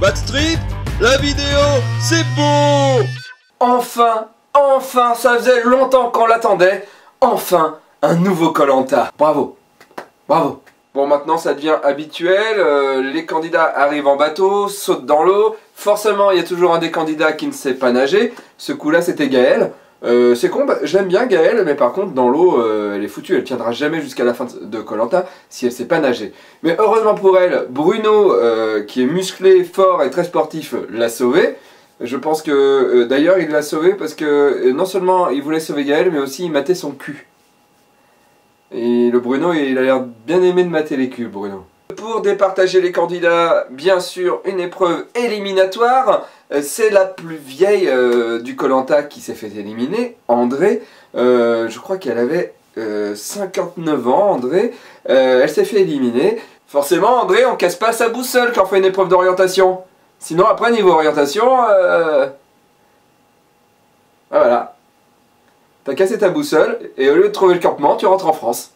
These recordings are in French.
Backstreet, la vidéo, c'est beau! Enfin, ça faisait longtemps qu'on l'attendait. Enfin, un nouveau Koh-Lanta. Bravo, bravo. Bon, maintenant ça devient habituel, les candidats arrivent en bateau, sautent dans l'eau. Forcément, il y a toujours un des candidats qui ne sait pas nager. Ce coup-là, c'était Gaël. C'est con, j'aime bien Gaël, mais par contre, dans l'eau, elle est foutue. Elle tiendra jamais jusqu'à la fin de Koh-Lanta si elle sait pas nager. Mais heureusement pour elle, Bruno, qui est musclé, fort et très sportif, l'a sauvé. Je pense que, d'ailleurs, il l'a sauvé parce que non seulement il voulait sauver Gaël, mais aussi il matait son cul. Et le Bruno, il a l'air bien aimé de mater les culs, Bruno. Pour départager les candidats, bien sûr, une épreuve éliminatoire. C'est la plus vieille du Koh-Lanta qui s'est fait éliminer, André. Je crois qu'elle avait 59 ans, André. Elle s'est fait éliminer. Forcément, André, on casse pas sa boussole quand on fait une épreuve d'orientation. Sinon, après, niveau orientation, voilà. T'as cassé ta boussole, et au lieu de trouver le campement, tu rentres en France.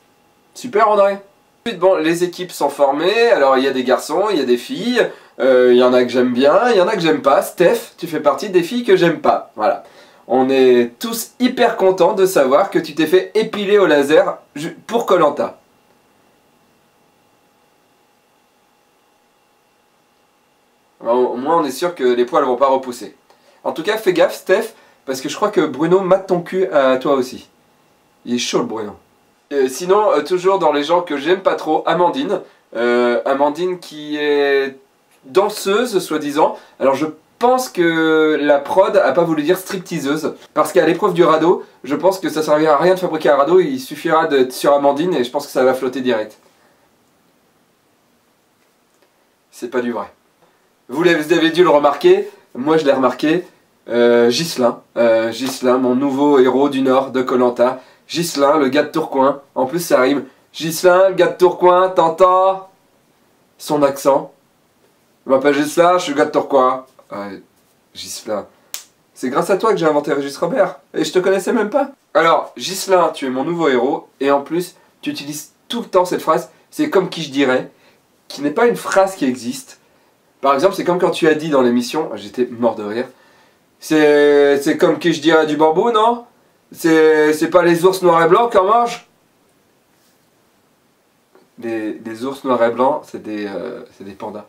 Super, André. Ensuite, bon, les équipes sont formées, alors il y a des garçons, il y a des filles, il y en a que j'aime bien, il y en a que j'aime pas. Steph, tu fais partie des filles que j'aime pas, voilà. On est tous hyper contents de savoir que tu t'es fait épiler au laser pour Koh-Lanta. Au moins, on est sûr que les poils vont pas repousser. En tout cas, fais gaffe, Steph, parce que je crois que Bruno mate ton cul à toi aussi. Il est chaud, le Bruno. Sinon, toujours dans les gens que j'aime pas trop, Amandine. Amandine qui est danseuse, soi-disant. Alors je pense que la prod a pas voulu dire stripteaseuse. Parce qu'à l'épreuve du radeau, je pense que ça servira à rien de fabriquer un radeau. Il suffira d'être sur Amandine et je pense que ça va flotter direct. C'est pas du vrai. Vous avez dû le remarquer, moi je l'ai remarqué. Ghislain, mon nouveau héros du Nord de Koh-Lanta. Ghislain, le gars de Tourcoing. En plus ça rime. Ghislain, le gars de Tourcoing, t'entends son accent. Je m'appelle Ghislain, je suis le gars de Tourcoing. Ghislain. C'est grâce à toi que j'ai inventé Régis Robert. Et je te connaissais même pas. Alors, Ghislain, tu es mon nouveau héros. Et en plus, tu utilises tout le temps cette phrase. C'est comme qui je dirais. Qui n'est pas une phrase qui existe. Par exemple, c'est comme quand tu as dit dans l'émission. J'étais mort de rire. C'est comme qui je dirais du bambou, non? C'est pas les ours noirs et blancs qu'on mange? Les ours noirs et blancs, c'est des pandas.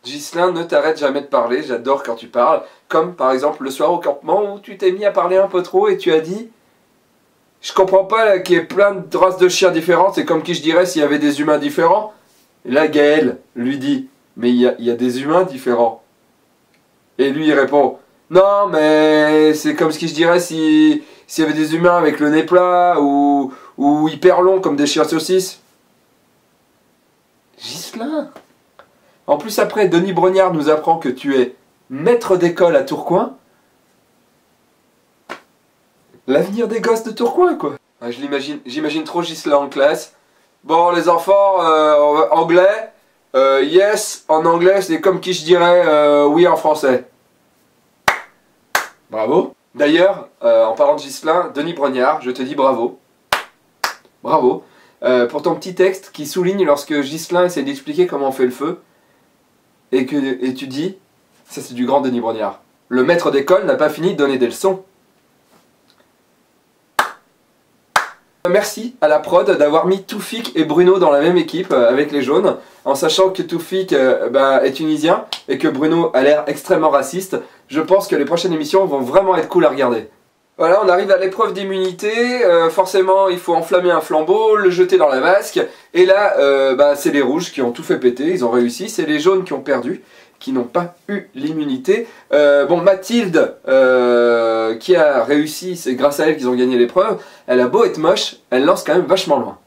Ghislain, ne t'arrête jamais de parler, j'adore quand tu parles. Comme par exemple le soir au campement où tu t'es mis à parler un peu trop et tu as dit: je comprends pas qu'il y ait plein de races de chiens différentes, c'est comme qui je dirais s'il y avait des humains différents. Et là Gaël lui dit: mais il y a des humains différents. Et lui il répond: non, mais c'est comme ce que je dirais s'il y avait des humains avec le nez plat ou hyper long comme des chiens saucisses. Ghislain. En plus après, Denis Brognard nous apprend que tu es maître d'école à Tourcoing. L'avenir des gosses de Tourcoing, quoi. Ah, j'imagine trop Ghislain en classe. Bon, les enfants, anglais, yes, en anglais, c'est comme qui je dirais oui en français. Bravo. D'ailleurs, en parlant de Ghislain, Denis Brognard, je te dis bravo. Bravo. Pour ton petit texte qui souligne lorsque Ghislain essaie d'expliquer comment on fait le feu. Et tu dis, ça c'est du grand Denis Brognard. Le maître d'école n'a pas fini de donner des leçons. Merci à la prod d'avoir mis Toufik et Bruno dans la même équipe avec les jaunes, en sachant que Toufik est tunisien et que Bruno a l'air extrêmement raciste. Je pense que les prochaines émissions vont vraiment être cool à regarder. Voilà, on arrive à l'épreuve d'immunité. Forcément, il faut enflammer un flambeau, le jeter dans la vasque. Et là, c'est les rouges qui ont tout fait péter, ils ont réussi. C'est les jaunes qui ont perdu, qui n'ont pas eu l'immunité. Bon, Mathilde, qui a réussi, c'est grâce à elle qu'ils ont gagné l'épreuve. Elle a beau être moche, elle lance quand même vachement loin.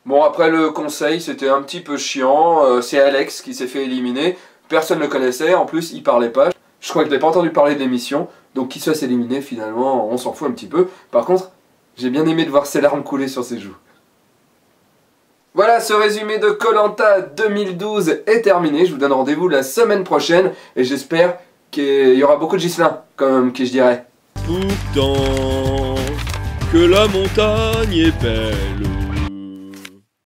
Bon, après le conseil, c'était un petit peu chiant. C'est Alex qui s'est fait éliminer. Personne ne le connaissait, en plus, il parlait pas. Je crois que je n'ai pas entendu parler de l'émission. Donc qu'il soit éliminé, finalement, on s'en fout un petit peu. Par contre, j'ai bien aimé de voir ses larmes couler sur ses joues. Voilà, ce résumé de Koh-Lanta 2012 est terminé. Je vous donne rendez-vous la semaine prochaine. Et j'espère qu'il y aura beaucoup de Ghislain, comme qui je dirais. Pourtant que la montagne est belle.